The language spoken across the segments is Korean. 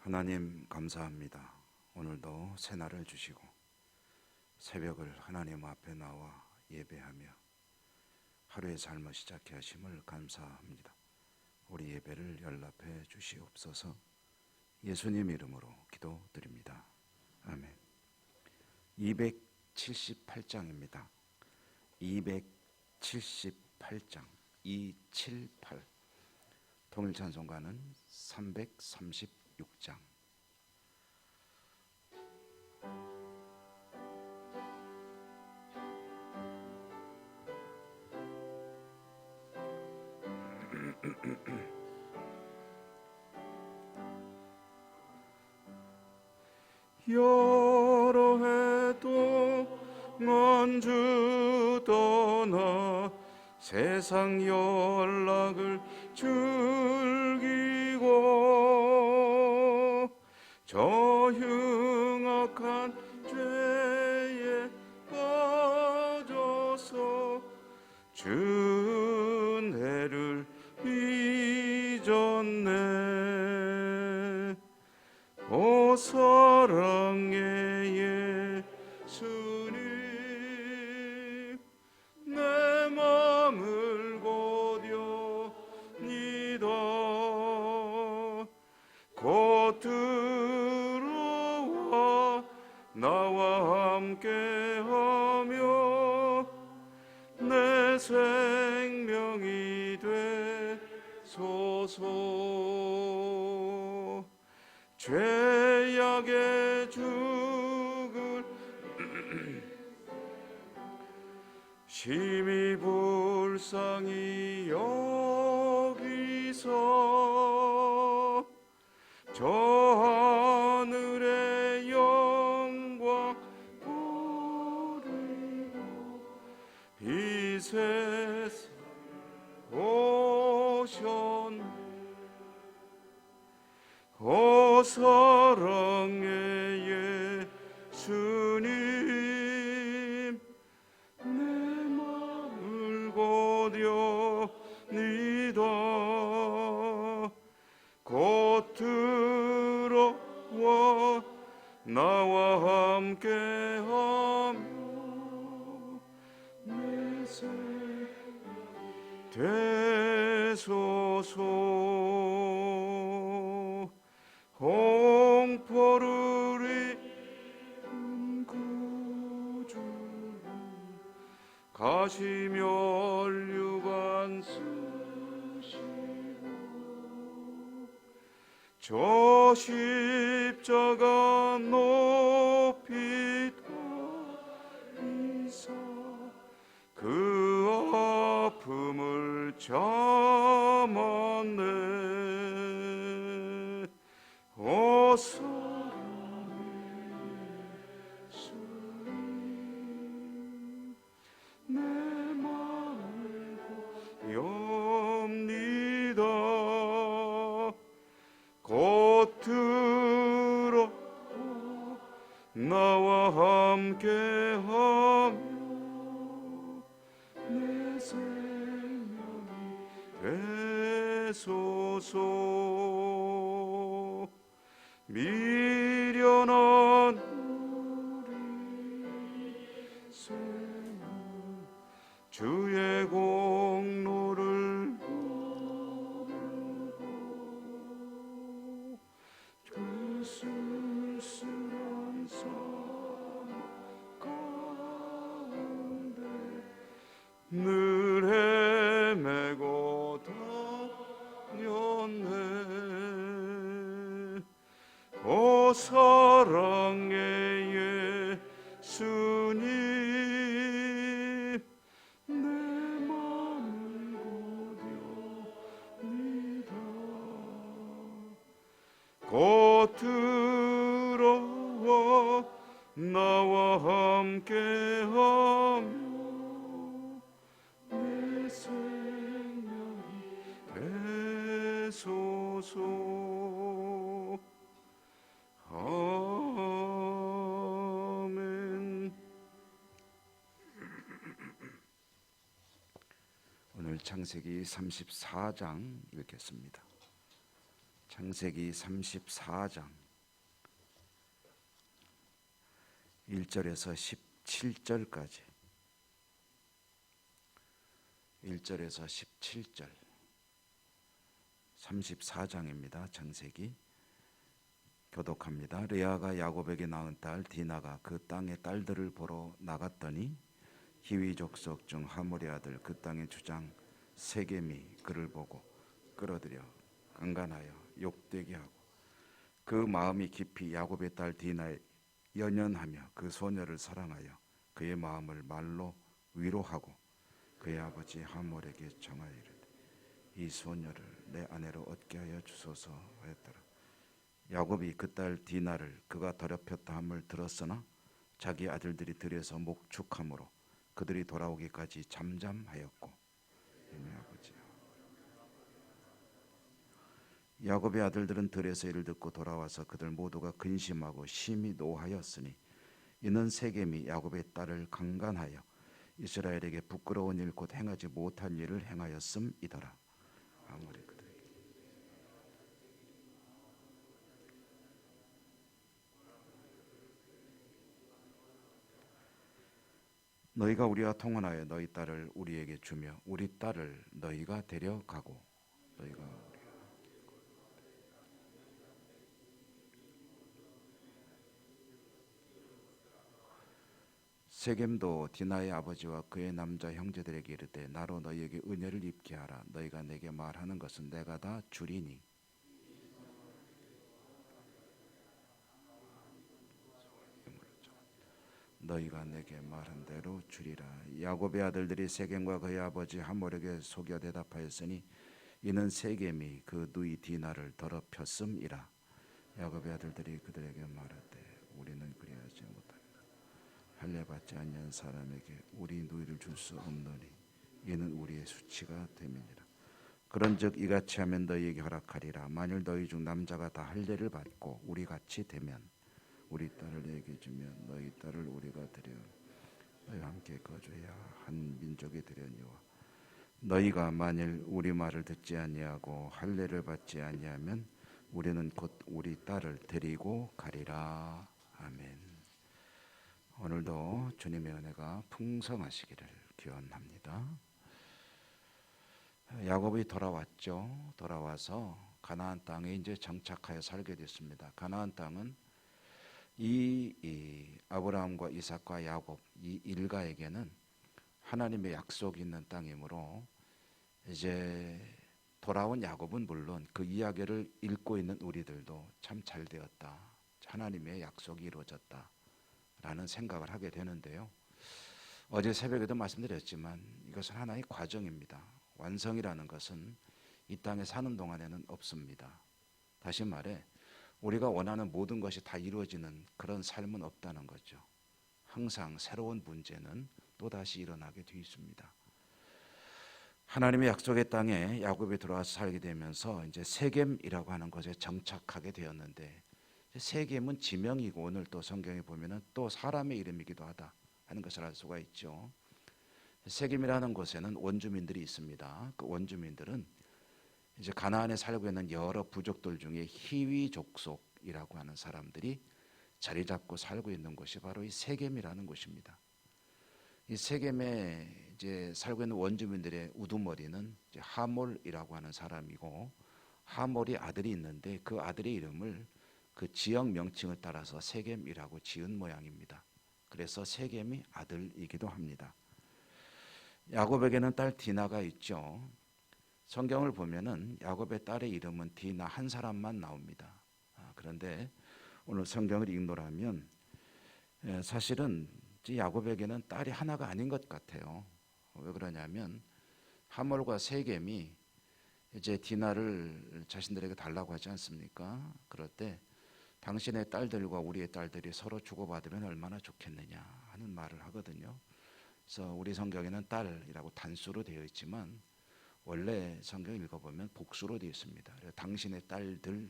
하나님 감사합니다. 오늘도 새날을 주시고 새벽을 하나님 앞에 나와 예배하며 하루의 삶을 시작해 하심을 감사합니다. 우리 예배를 연락해 주시옵소서. 예수님 이름으로 기도드립니다. 아멘. 278장입니다. 278장 278. 통일찬송가는 336장. 여러 해 동안 주 떠나 세상 연락을 즐기고 저 흉악한 죄에 빠져서 주 은혜를 잊었네. 오 사랑의 예수님, 내 맘을 고려니다. 곧 들어와 나와 함께하며 내 생명이 되소서. 죄악의 죽을 심히 불쌍히 여기서 저 하늘의 영광 버리고 빛에 오셨네. 오 사랑의 예수님, 내 맘을 고려니다. 곧 들어와 나와 함께하며 내 생명이 되소서. 공포를 입은 구주는 가시며 류관 쓰시고 저 십자가 높이 달리사 그 아픔을 참았네. 오 사랑의 예수님, 내 맘을 고렵니다. 곧 들어와 나와 함께하며 내 생명이 되소서. 미련한 우리 생은 주의 공로를 모르고 그 쓸쓸한 삶 가운데 늘 헤매고 다녔네. 오 사랑의 예수님, 내 맘을 고려니다. 곧 들어와 나와 함께하며 내 생명이 되소서. 아멘. 오늘 창세기 34장 읽겠습니다. 창세기 34장 1절에서 17절까지 1절에서 17절 34장입니다. 창세기 교독합니다. 르야가 야곱에게 낳은 딸 디나가 그 땅의 딸들을 보러 나갔더니 히위 족속 중 하몰의 아들 그 땅의 주장 세겜이 그를 보고 끌어들여 강간하여 욕되게 하고 그 마음이 깊이 야곱의 딸 디나에 연연하며 그 소녀를 사랑하여 그의 마음을 말로 위로하고 그의 아버지 하몰에게 청하여 이르되 이 소녀를 내 아내로 얻게 하여 주소서 하였더라. 야곱이 그 딸 디나를 그가 더럽혔다 함을 들었으나 자기 아들들이 들에서 목축함으로 그들이 돌아오기까지 잠잠하였고 야곱의 아들들은 들에서 이를 듣고 돌아와서 그들 모두가 근심하고 심히 노하였으니 이는 세겜이 야곱의 딸을 강간하여 이스라엘에게 부끄러운 일 곧 행하지 못한 일을 행하였음이더라. 아무리 그들에게 너희가 우리와 통혼하여 너희 딸을 우리에게 주며 우리 딸을 너희가 데려가고 너희가 세겜도 디나의 아버지와 그의 남자 형제들에게 이르되 나로 너희에게 은혜를 입게 하라. 너희가 내게 말하는 것은 내가 다 주리니 너희가 내게 말한 대로 주리라. 야곱의 아들들이 세겜과 그의 아버지 하몰에게 속여 대답하였으니 이는 세겜이 그 누이 디나를 더럽혔음이라. 야곱의 아들들이 그들에게 말하되 우리는 그리하지 못하리라. 할례 받지 아니한 사람에게 우리 누이를 줄 수 없노니 이는 우리의 수치가 됨이니라. 그런즉 이같이 하면 너희에게 허락하리라. 만일 너희 중 남자가 다 할례를 받고 우리 같이 되면 우리 딸을 너희에게 주면 너희 딸을 우리가 드려 너희와 함께 거주해야 한 민족이 되려니와 너희가 만일 우리 말을 듣지 아니하고 할례를 받지 아니하면 우리는 곧 우리 딸을 데리고 가리라. 아멘. 오늘도 주님의 은혜가 풍성하시기를 기원합니다. 야곱이 돌아왔죠. 돌아와서 가나안 땅에 이제 정착하여 살게 됐습니다. 가나안 땅은 이 아브라함과 이삭과 야곱 이 일가에게는 하나님의 약속이 있는 땅이므로 이제 돌아온 야곱은 물론 그 이야기를 읽고 있는 우리들도 참 잘 되었다. 하나님의 약속이 이루어졌다. 라는 생각을 하게 되는데요. 어제 새벽에도 말씀드렸지만 이것은 하나의 과정입니다. 완성이라는 것은 이 땅에 사는 동안에는 없습니다. 다시 말해 우리가 원하는 모든 것이 다 이루어지는 그런 삶은 없다는 거죠. 항상 새로운 문제는 또다시 일어나게 돼 있습니다. 하나님의 약속의 땅에 야곱이 들어와서 살게 되면서 이제 세겜이라고 하는 곳에 정착하게 되었는데 세겜은 지명이고 오늘 또 성경에 보면은 또 사람의 이름이기도 하다 하는 것을 알 수가 있죠. 세겜이라는 곳에는 원주민들이 있습니다. 그 원주민들은 이제 가나안에 살고 있는 여러 부족들 중에 히위 족속이라고 하는 사람들이 자리 잡고 살고 있는 곳이 바로 이 세겜이라는 곳입니다. 이 세겜에 이제 살고 있는 원주민들의 우두머리는 이제 하몰이라고 하는 사람이고 하몰이 아들이 있는데 그 아들의 이름을 그 지역 명칭을 따라서 세겜이라고 지은 모양입니다. 그래서 세겜이 아들이기도 합니다. 야곱에게는 딸 디나가 있죠. 성경을 보면은 야곱의 딸의 이름은 디나 한 사람만 나옵니다. 그런데 오늘 성경을 읽노라면 사실은 야곱에게는 딸이 하나가 아닌 것 같아요. 왜 그러냐면 하몰과 세겜이 이제 디나를 자신들에게 달라고 하지 않습니까? 그럴 때 당신의 딸들과 우리의 딸들이 서로 주고받으면 얼마나 좋겠느냐 하는 말을 하거든요. 그래서 우리 성경에는 딸이라고 단수로 되어 있지만 원래 성경 읽어보면 복수로 되어 있습니다. 당신의 딸들을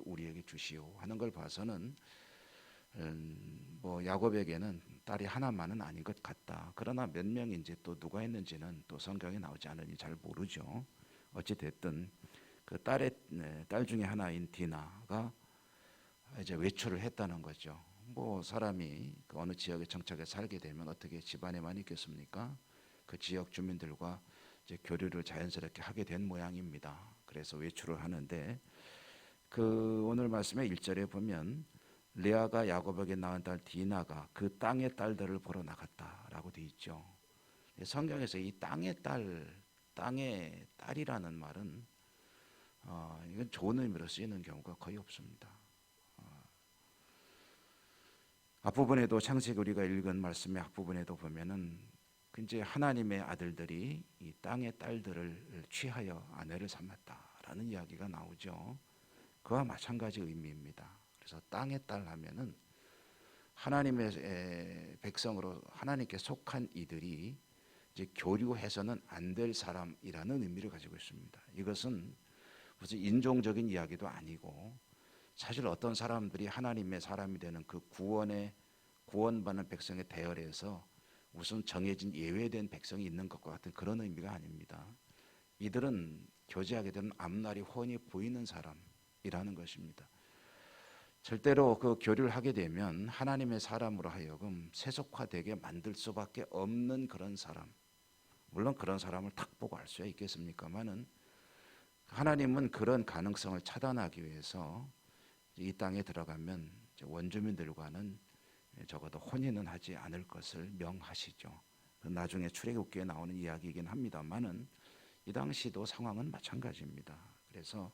우리에게 주시오 하는 걸 봐서는 뭐 야곱에게는 딸이 하나만은 아닌 것 같다. 그러나 몇 명인지 또 누가 했는지는 또 성경에 나오지 않으니 잘 모르죠. 어찌 됐든 그 딸 중에 하나인 디나가 이제 외출을 했다는 거죠. 뭐 사람이 그 어느 지역에 정착해 살게 되면 어떻게 집안에만 있겠습니까? 그 지역 주민들과 이제 교류를 자연스럽게 하게 된 모양입니다. 그래서 외출을 하는데 그 오늘 말씀의 1절에 보면 레아가 야곱에게 낳은 딸 디나가 그 땅의 딸들을 보러 나갔다라고 되어 있죠. 성경에서 이 땅의 딸이라는 말은 이건 좋은 의미로 쓰이는 경우가 거의 없습니다. 앞부분에도 창세기 우리가 읽은 말씀의 앞부분에도 보면은 이제 하나님의 아들들이 이 땅의 딸들을 취하여 아내를 삼았다라는 이야기가 나오죠. 그와 마찬가지 의미입니다. 그래서 땅의 딸 하면은 하나님의 백성으로 하나님께 속한 이들이 이제 교류해서는 안 될 사람이라는 의미를 가지고 있습니다. 이것은 무슨 인종적인 이야기도 아니고 사실 어떤 사람들이 하나님의 사람이 되는 그 구원받는 백성의 대열에서 무슨 정해진 예외된 백성이 있는 것과 같은 그런 의미가 아닙니다. 이들은 교제하게 되면 앞날이 훤히 보이는 사람이라는 것입니다. 절대로 그 교류를 하게 되면 하나님의 사람으로 하여금 세속화되게 만들 수밖에 없는 그런 사람. 물론 그런 사람을 딱 보고 알 수야 있겠습니까마는 하나님은 그런 가능성을 차단하기 위해서 이 땅에 들어가면 원주민들과는 적어도 혼인은 하지 않을 것을 명하시죠. 나중에 출애굽기에 나오는 이야기이긴 합니다만은 이 당시도 상황은 마찬가지입니다. 그래서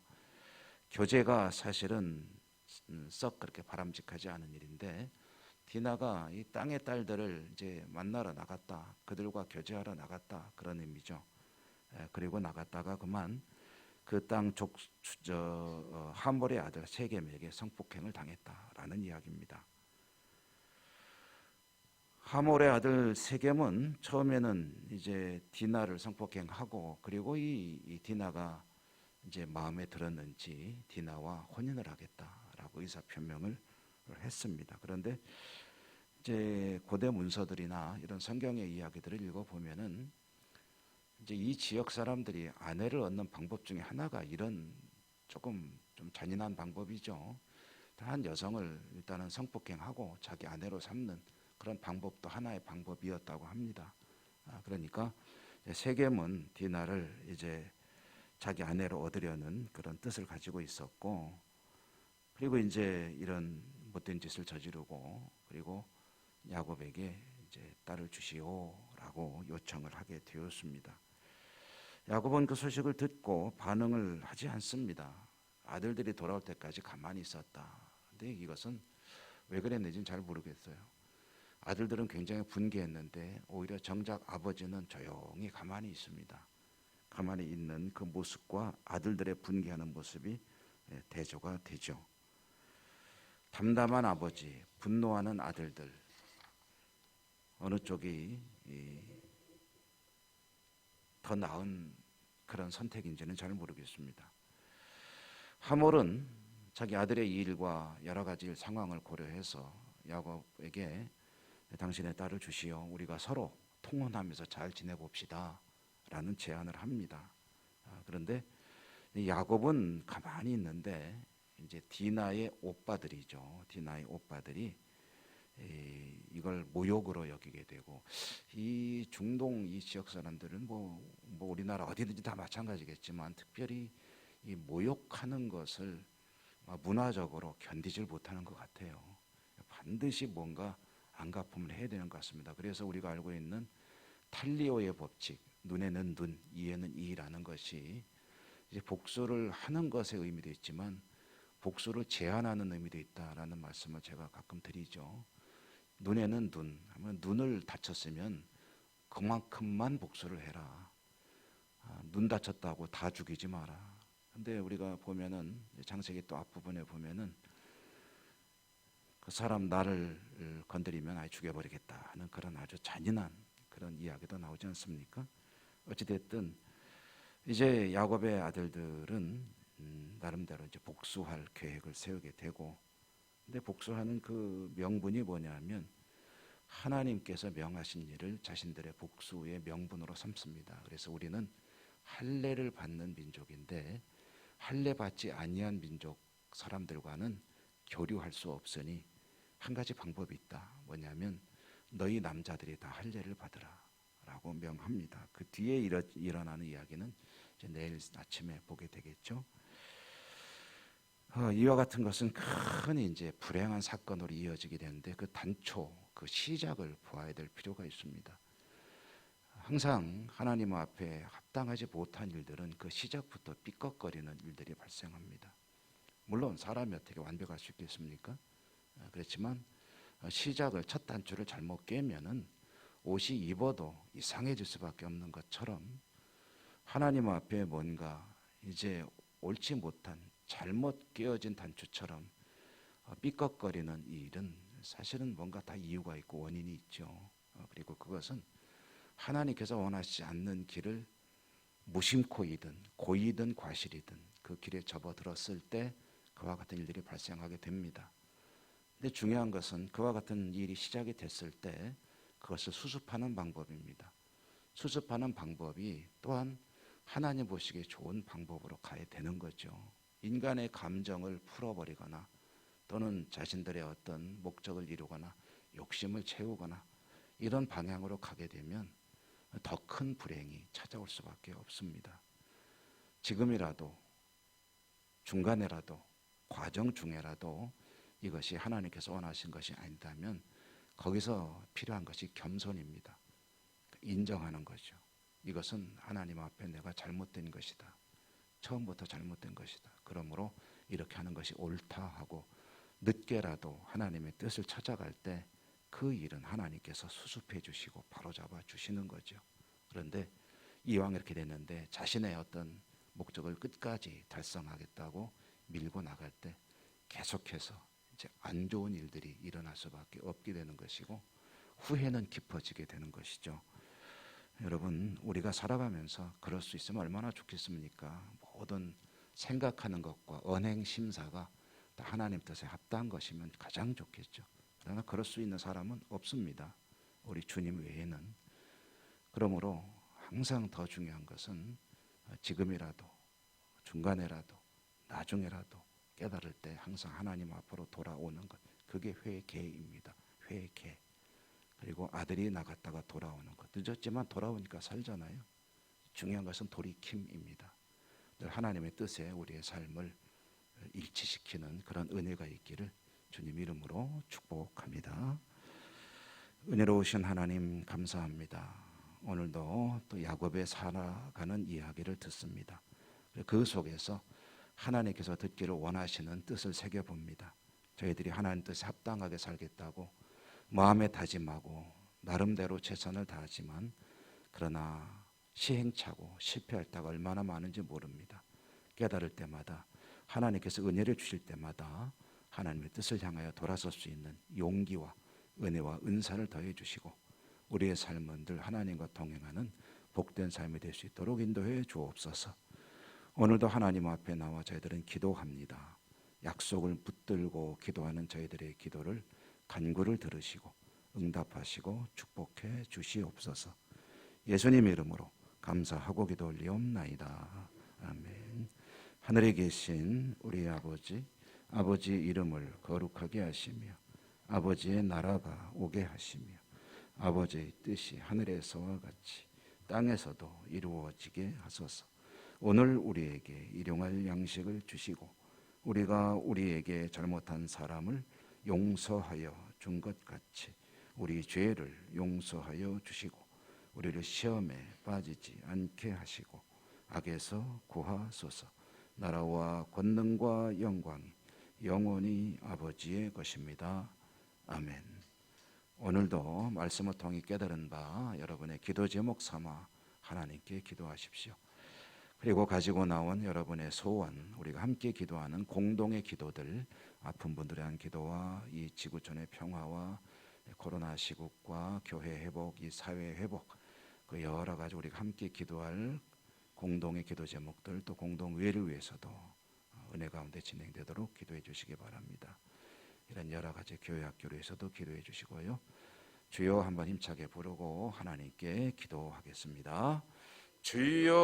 교제가 사실은 썩 그렇게 바람직하지 않은 일인데 디나가 이 땅의 딸들을 이제 만나러 나갔다, 그들과 교제하러 나갔다 그런 의미죠. 그리고 나갔다가 그만 그 땅 하몰의 아들 세겜에게 성폭행을 당했다라는 이야기입니다. 하몰의 아들 세겜은 처음에는 이제 디나를 성폭행하고 그리고 이 디나가 이제 마음에 들었는지 디나와 혼인을 하겠다라고 의사 표명을 했습니다. 그런데 이제 고대 문서들이나 이런 성경의 이야기들을 읽어보면은 이제 이 지역 사람들이 아내를 얻는 방법 중에 하나가 이런 조금 좀 잔인한 방법이죠. 한 여성을 일단은 성폭행하고 자기 아내로 삼는 그런 방법도 하나의 방법이었다고 합니다. 그러니까 세겜은 디나를 이제 자기 아내로 얻으려는 그런 뜻을 가지고 있었고, 그리고 이제 이런 못된 짓을 저지르고 그리고 야곱에게 이제 딸을 주시오라고 요청을 하게 되었습니다. 야곱은 그 소식을 듣고 반응을 하지 않습니다. 아들들이 돌아올 때까지 가만히 있었다. 근데 이것은 왜 그랬는지는 잘 모르겠어요. 아들들은 굉장히 분개했는데 오히려 정작 아버지는 조용히 가만히 있습니다. 가만히 있는 그 모습과 아들들의 분개하는 모습이 대조가 되죠. 담담한 아버지, 분노하는 아들들, 어느 쪽이 더 나은 그런 선택인지는 잘 모르겠습니다. 하몰은 자기 아들의 일과 여러 가지 상황을 고려해서 야곱에게 당신의 딸을 주시오. 우리가 서로 통혼하면서 잘 지내봅시다. 라는 제안을 합니다. 그런데 야곱은 가만히 있는데 이제 디나의 오빠들이죠. 디나의 오빠들이 이걸 모욕으로 여기게 되고, 이 중동 이 지역 사람들은 뭐 우리나라 어디든지 다 마찬가지겠지만 특별히 이 모욕하는 것을 문화적으로 견디질 못하는 것 같아요. 반드시 뭔가 안갚음을 해야 되는 것 같습니다. 그래서 우리가 알고 있는 탈리오의 법칙, 눈에는 눈, 이에는 이라는 것이 이제 복수를 하는 것의 의미도 있지만 복수를 제한하는 의미도 있다라는 말씀을 제가 가끔 드리죠. 눈에는 눈 하면 눈을 다쳤으면 그만큼만 복수를 해라. 눈 다쳤다고 다 죽이지 마라. 근데 우리가 보면은 창세기 또 앞부분에 보면은 그 사람 나를 건드리면 아예 죽여버리겠다 하는 그런 아주 잔인한 그런 이야기도 나오지 않습니까? 어찌됐든 이제 야곱의 아들들은 나름대로 이제 복수할 계획을 세우게 되고, 근데 복수하는 그 명분이 뭐냐면 하나님께서 명하신 일을 자신들의 복수의 명분으로 삼습니다. 그래서 우리는 할례를 받는 민족인데 할례 받지 아니한 민족 사람들과는 교류할 수 없으니 한 가지 방법이 있다. 뭐냐면 너희 남자들이 다 할례를 받으라 라고 명합니다. 그 뒤에 일어나는 이야기는 이제 내일 아침에 보게 되겠죠. 이와 같은 것은 큰 이제 불행한 사건으로 이어지게 되는데 그 단초, 그 시작을 보아야 될 필요가 있습니다. 항상 하나님 앞에 합당하지 못한 일들은 그 시작부터 삐걱거리는 일들이 발생합니다. 물론 사람이 어떻게 완벽할 수 있겠습니까? 그렇지만 시작을 첫 단추를 잘못 깨면은 옷이 입어도 이상해질 수밖에 없는 것처럼 하나님 앞에 뭔가 이제 옳지 못한 잘못 깨어진 단추처럼 삐걱거리는 이 일은 사실은 뭔가 다 이유가 있고 원인이 있죠. 그리고 그것은 하나님께서 원하시지 않는 길을 무심코이든 고의든 과실이든 그 길에 접어들었을 때 그와 같은 일들이 발생하게 됩니다. 근데 중요한 것은 그와 같은 일이 시작이 됐을 때 그것을 수습하는 방법입니다. 수습하는 방법이 또한 하나님 보시기에 좋은 방법으로 가야 되는 거죠. 인간의 감정을 풀어버리거나 또는 자신들의 어떤 목적을 이루거나 욕심을 채우거나 이런 방향으로 가게 되면 더 큰 불행이 찾아올 수밖에 없습니다. 지금이라도 중간에라도 과정 중에라도 이것이 하나님께서 원하신 것이 아니다면 거기서 필요한 것이 겸손입니다. 인정하는 거죠. 이것은 하나님 앞에 내가 잘못된 것이다. 처음부터 잘못된 것이다. 그러므로 이렇게 하는 것이 옳다 하고 늦게라도 하나님의 뜻을 찾아갈 때 그 일은 하나님께서 수습해 주시고 바로잡아 주시는 거죠. 그런데 이왕 이렇게 됐는데 자신의 어떤 목적을 끝까지 달성하겠다고 밀고 나갈 때 계속해서 이제 안 좋은 일들이 일어날 수밖에 없게 되는 것이고 후회는 깊어지게 되는 것이죠. 여러분, 우리가 살아가면서 그럴 수 있으면 얼마나 좋겠습니까? 모든 생각하는 것과 언행 심사가 다 하나님 뜻에 합당한 것이면 가장 좋겠죠. 그러나 그럴 수 있는 사람은 없습니다. 우리 주님 외에는. 그러므로 항상 더 중요한 것은 지금이라도 중간에라도 나중에라도 깨달을 때 항상 하나님 앞으로 돌아오는 것, 그게 회개입니다. 회개. 그리고 아들이 나갔다가 돌아오는 것. 늦었지만 돌아오니까 살잖아요. 중요한 것은 돌이킴입니다. 늘 하나님의 뜻에 우리의 삶을 일치시키는 그런 은혜가 있기를 주님 이름으로 축복합니다. 은혜로우신 하나님 감사합니다. 오늘도 또 야곱의 살아가는 이야기를 듣습니다. 그 속에서 하나님께서 듣기를 원하시는 뜻을 새겨봅니다. 저희들이 하나님 뜻에 합당하게 살겠다고 마음에 다짐하고 나름대로 최선을 다하지만 그러나 시행착오 실패할 때가 얼마나 많은지 모릅니다. 깨달을 때마다 하나님께서 은혜를 주실 때마다 하나님의 뜻을 향하여 돌아설 수 있는 용기와 은혜와 은사를 더해 주시고 우리의 삶은 늘 하나님과 동행하는 복된 삶이 될 수 있도록 인도해 주옵소서. 오늘도 하나님 앞에 나와 저희들은 기도합니다. 약속을 붙들고 기도하는 저희들의 기도를 간구를 들으시고 응답하시고 축복해 주시옵소서. 예수님 이름으로 감사하고 기도 올리옵나이다. 아멘. 하늘에 계신 우리 아버지, 아버지의 이름을 거룩하게 하시며 아버지의 나라가 오게 하시며 아버지의 뜻이 하늘에서와 같이 땅에서도 이루어지게 하소서. 오늘 우리에게 일용할 양식을 주시고 우리가 우리에게 잘못한 사람을 용서하여 준 것 같이 우리 죄를 용서하여 주시고 우리를 시험에 빠지지 않게 하시고 악에서 구하소서. 나라와 권능과 영광이 영원히 아버지의 것입니다. 아멘. 오늘도 말씀을 통해 깨달은 바 여러분의 기도 제목 삼아 하나님께 기도하십시오. 그리고 가지고 나온 여러분의 소원, 우리가 함께 기도하는 공동의 기도들, 아픈 분들에 대한 기도와 이 지구촌의 평화와 코로나 시국과 교회 회복, 이 사회 회복, 그 여러 가지 우리가 함께 기도할 공동의 기도 제목들, 또 공동회를 위해서도 은혜 가운데 진행되도록 기도해 주시기 바랍니다. 이런 여러 가지 교회 학교를 위해서도 기도해 주시고요. 주여 한번 힘차게 부르고 하나님께 기도하겠습니다. 주여